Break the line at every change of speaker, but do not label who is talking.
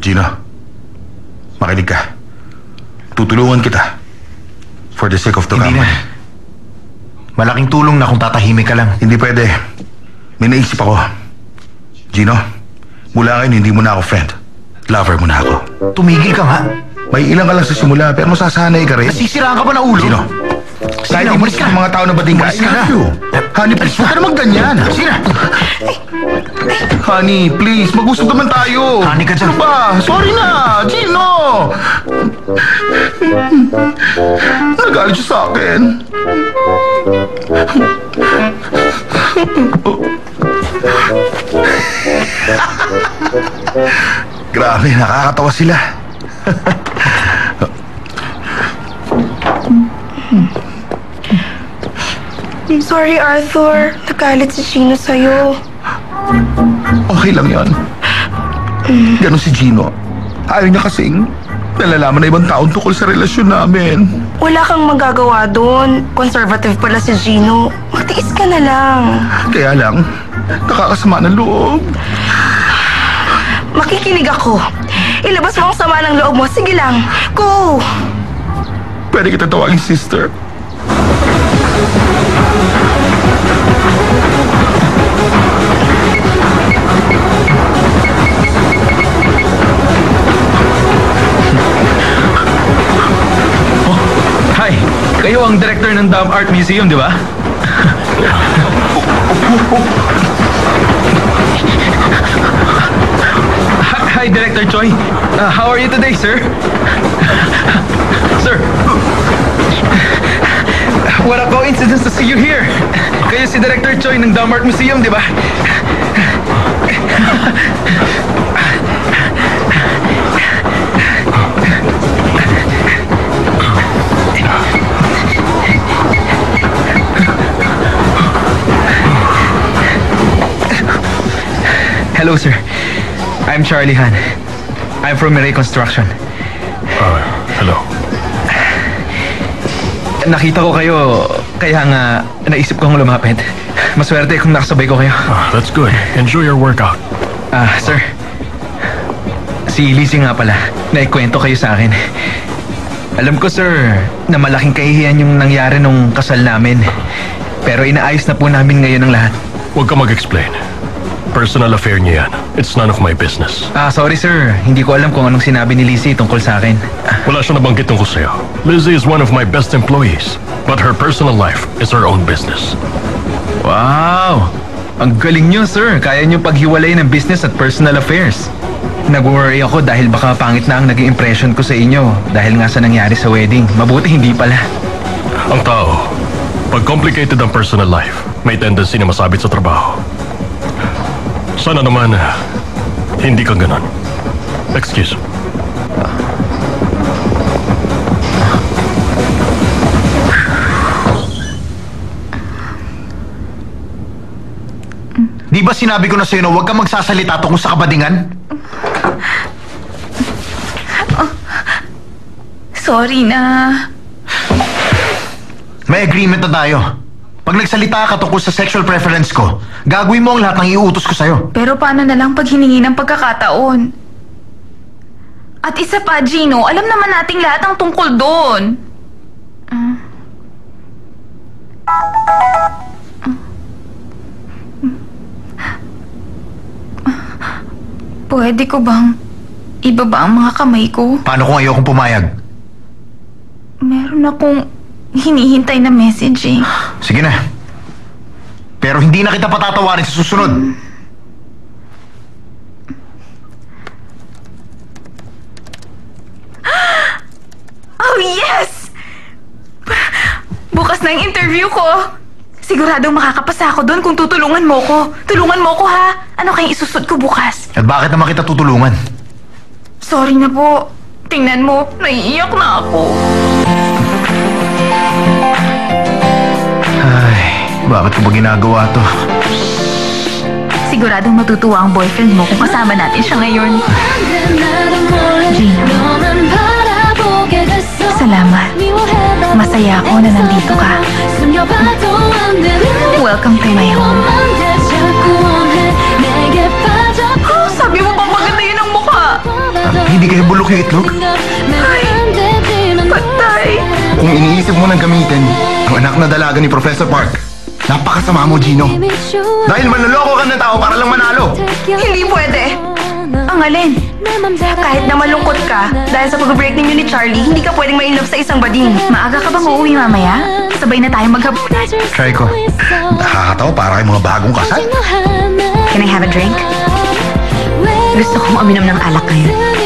Gino, makinig ka. Tutulungan kita. For the sake of the
Hindi
company.
na. Malaking tulong na kung tatahimik ka lang.
Hindi pwede. May naisip ako. Gino, mula ngayon hindi mo na ako friend. Lover mo na ako.
Tumigil ka nga.
May ilang ka lang sa simula pero masasanay ka rin.
Nasisiraan ka ba na ulo?
Gino, kahit
na,
hindi mo
umalis ka.
mga tao na bating ka,
Umalis
I
ka na.
love you. Honey, please, huwag ka na magganyan.
Sige na.
Honey, please, mag-usap naman tayo.
Honey ka dyan.
Ano ba? Sorry na, Gino. Nagalit siya sa akin. Grabe, nakakatawa sila.
Sorry, Arthur. Nagalit si Gino sa'yo.
Okay lang yan. Ganon si Gino. Ayaw niya kasing nalalaman na ibang taon tungkol sa relasyon namin.
Wala kang magagawa doon. Conservative pala si Gino. Magtiis ka na lang.
Kaya lang, nakakasama ng loob.
Makikinig ako. Ilabas mo ang sama ng loob mo. Sige lang. Go!
Pwede kita tawagin sister.
Hi! Kayo ang director ng Dam Art Museum, di ba? Hi, Director Choi. How are you today, sir? Sir! What a coincidence to see you here! Kayo si Director Choi ng Dam Art Museum, di ba? Hello, sir. I'm Charlie Han. I'm from Mirai Construction.
Hello.
Nakita ko kayo, kaya nga naisip kong lumapit. Maswerte kung nakasabay ko kayo.
That's good. Enjoy your workout.
Sir. Si Lizzie nga pala. Naikwento kayo sa akin. Alam ko, sir, na malaking kahihiyan yung nangyari nung kasal namin. Pero inaayos na po namin ngayon ang lahat.
Huwag ka mag-explain. Personal affair niya yan. It's none of my business.
Sorry, sir. Hindi ko alam kung anong sinabi ni Lizzie tungkol sa akin.
Wala siya nabanggit tungkol sa'yo. Lizzie is one of my best employees. But her personal life is her own business.
Wow! Ang galing nyo, sir. Kaya nyo paghiwalay ng business at personal affairs. Nag-worry ako dahil baka pangit na ang naging impression ko sa inyo dahil nga sa nangyari sa wedding. Mabuti hindi pala.
Ang tao, pag complicated ang personal life, may tendency na masabit sa trabaho. Sana naman, hindi ka ganon. Excuse.
Di ba sinabi ko na sa'yo na huwag kang magsasalita tungkol sa kabadingan?
Sorry na.
May agreement na tayo. Pag nagsalita ka tungkol sa sexual preference ko, gagawin mo ang lahat ng iuutos ko sa'yo.
Pero paano na lang pag hiningi ng pagkakataon? At isa pa, Gino, alam naman nating lahat ang tungkol doon. Pwede ko bang ibaba ang mga kamay ko?
Paano kung ayokong pumayag?
Meron akong hinihintay na message eh.
Sige na. Pero hindi na kita patatawarin sa susunod.
Oh, yes! Bukas na ang interview ko. Siguradong makakapasa ako doon kung tutulungan mo ko. Tulungan mo ko, ha? Ano kayang isusod ko bukas?
At bakit naman kita tutulungan?
Sorry na po. Tingnan mo, naiiyak na ako.
Ay, bakit ko ba ginagawa to?
Siguradong matutuwa ang boyfriend mo kung kasama natin siya ngayon. Gino, salamat. Masaya ako na nandito ka. Welcome to my home.
Sabi mo pa maganda yun ang mukha.
nabulok yung itlog?
Patay!
Kung iniisip mo nang gamitin ang anak na dalaga ni Professor Park, napakasama mo, Gino. Dahil manloloko ka ng tao para lang manalo.
Hindi pwede!
Ang alin?
Kahit na malungkot ka, dahil sa pag-break ninyo ni Charlie, hindi ka pwedeng ma-inlove sa isang bading.
Maaga ka bang uuwi mamaya? Sabay na tayong maghabulan.
Try ko.
Nakakatawa para kayong mga bagong kasal.
Can I have a drink? Gusto kong uminom ng alak ngayon.